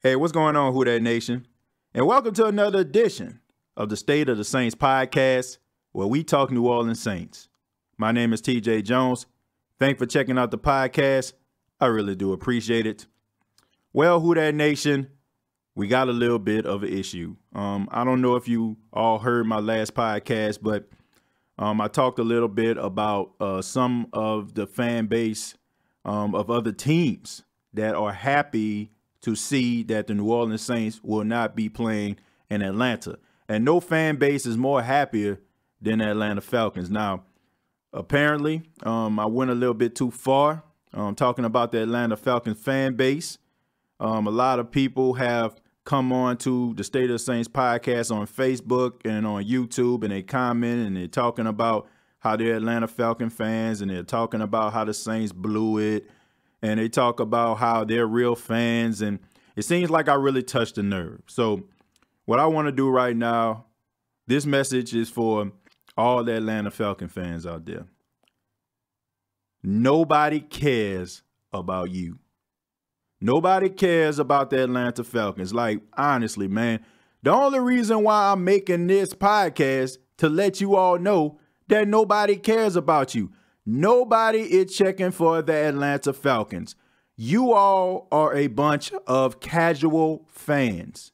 Hey, what's going on, Who Dat Nation? And welcome to another edition of the State of the Saints podcast, where we talk New Orleans Saints. My name is TJ Jones. Thanks for checking out the podcast. I really do appreciate it. Well, Who Dat Nation, we got a little bit of an issue. I don't know if you all heard my last podcast, but I talked a little bit about some of the fan base of other teams that are happy to see that the New Orleans Saints will not be playing in Atlanta. And no fan base is more happier than the Atlanta Falcons. Now, apparently, I went a little bit too far talking about the Atlanta Falcons fan base. A lot of people have come on to the State of the Saints podcast on Facebook and on YouTube, and they comment and they're talking about how they're Atlanta Falcon fans, and they're talking about how the Saints blew it, and they talk about how they're real fans, and it seems like I really touched a nerve. So what I want to do right now, this message is for all the Atlanta Falcon fans out there. Nobody cares about you. Nobody cares about the Atlanta Falcons. Like, honestly, man, the only reason why I'm making this podcast to let you all know that nobody cares about you. Nobody is checking for the Atlanta Falcons. You all are a bunch of casual fans.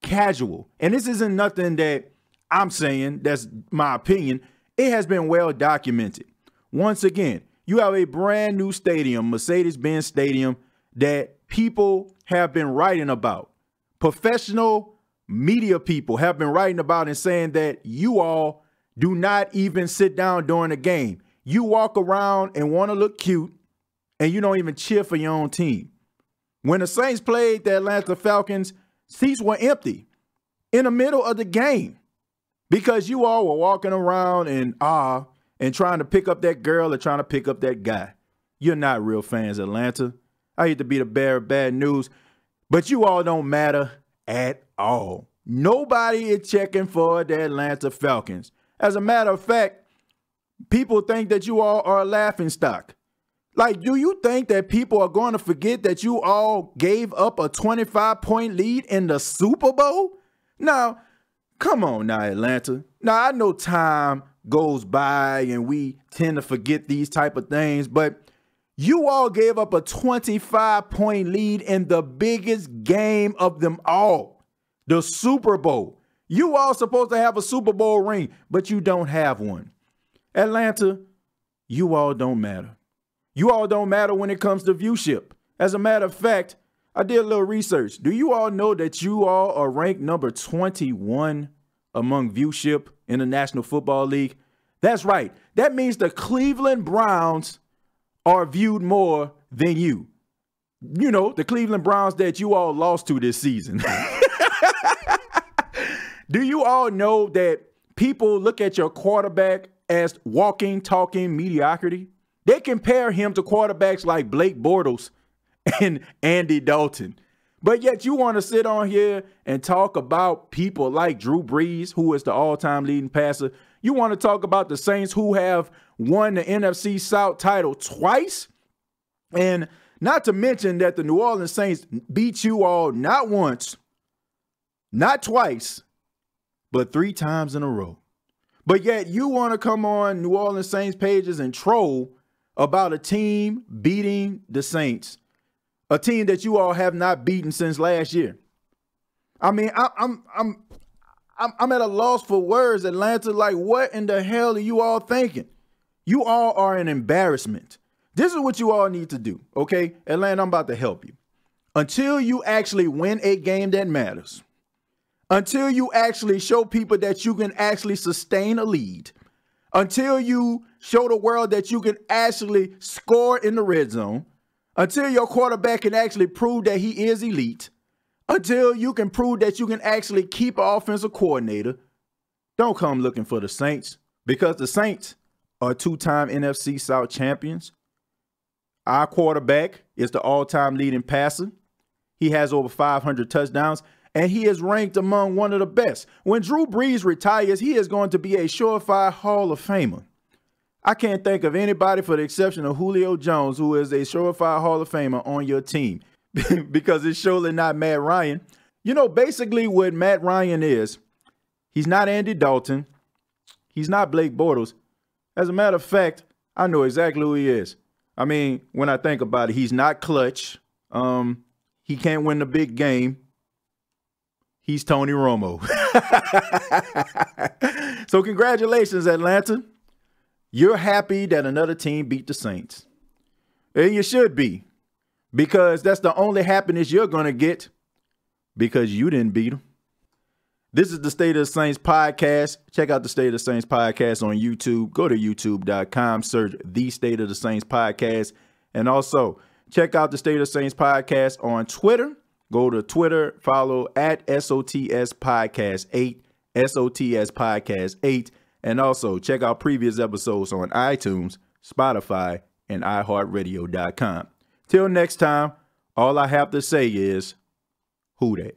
Casual. And this isn't nothing that I'm saying. That's my opinion. It has been well documented. Once again, you have a brand new stadium, Mercedes-Benz Stadium, that people have been writing about. Professional media people have been writing about and saying that you all do not even sit down during the game. You walk around and want to look cute, and you don't even cheer for your own team. When the Saints played the Atlanta Falcons, seats were empty in the middle of the game because you all were walking around and trying to pick up that girl or trying to pick up that guy. You're not real fans, Atlanta. I hate to be the bearer of bad news, but you all don't matter at all. Nobody is checking for the Atlanta Falcons. As a matter of fact, people think that you all are a laughingstock. Like, do you think that people are going to forget that you all gave up a 25-point lead in the Super Bowl? Now, come on now, Atlanta. Now, I know time goes by and we tend to forget these type of things, but you all gave up a 25-point lead in the biggest game of them all, the Super Bowl. You all supposed to have a Super Bowl ring, but you don't have one. Atlanta, you all don't matter. You all don't matter when it comes to viewership. As a matter of fact, I did a little research. Do you all know that you all are ranked number 21 among viewership in the National Football League? That's right. That means the Cleveland Browns are viewed more than you. You know, the Cleveland Browns that you all lost to this season. Do you all know that people look at your quarterback as walking, talking mediocrity? They compare him to quarterbacks like Blake Bortles and Andy Dalton. But yet you want to sit on here and talk about people like Drew Brees, who is the all-time leading passer. You want to talk about the Saints, who have won the NFC South title twice. And not to mention that the New Orleans Saints beat you all not once, not twice, but 3 times in a row. But yet you want to come on New Orleans Saints pages and troll about a team beating the Saints, a team that you all have not beaten since last year. I mean, I'm at a loss for words, Atlanta. Like, what in the hell are you all thinking? You all are an embarrassment. This is what you all need to do, okay? Atlanta, I'm about to help you. Until you actually win a game that matters, until you actually show people that you can actually sustain a lead, until you show the world that you can actually score in the red zone, until your quarterback can actually prove that he is elite, until you can prove that you can actually keep an offensive coordinator, don't come looking for the Saints, because the Saints are 2-time NFC South champions. Our quarterback is the all-time leading passer. He has over 500 touchdowns, and he is ranked among one of the best. When Drew Brees retires, he is going to be a surefire Hall of Famer. I can't think of anybody, for the exception of Julio Jones, who is a surefire Hall of Famer on your team. because it's surely not Matt Ryan. You know, basically what Matt Ryan is, he's not Andy Dalton. He's not Blake Bortles. As a matter of fact, I know exactly who he is. I mean, when I think about it, he's not clutch. He can't win the big game. He's Tony Romo. So congratulations, Atlanta. You're happy that another team beat the Saints. And you should be, because that's the only happiness you're going to get, because you didn't beat them. This is the State of the Saints podcast. Check out the State of the Saints podcast on YouTube. Go to youtube.com, search the State of the Saints podcast. And also check out the State of the Saints podcast on Twitter. Go to Twitter, follow at SOTS Podcast 8, SOTS Podcast 8. And also check out previous episodes on iTunes, Spotify, and iHeartRadio.com. Till next time, all I have to say is, who dat?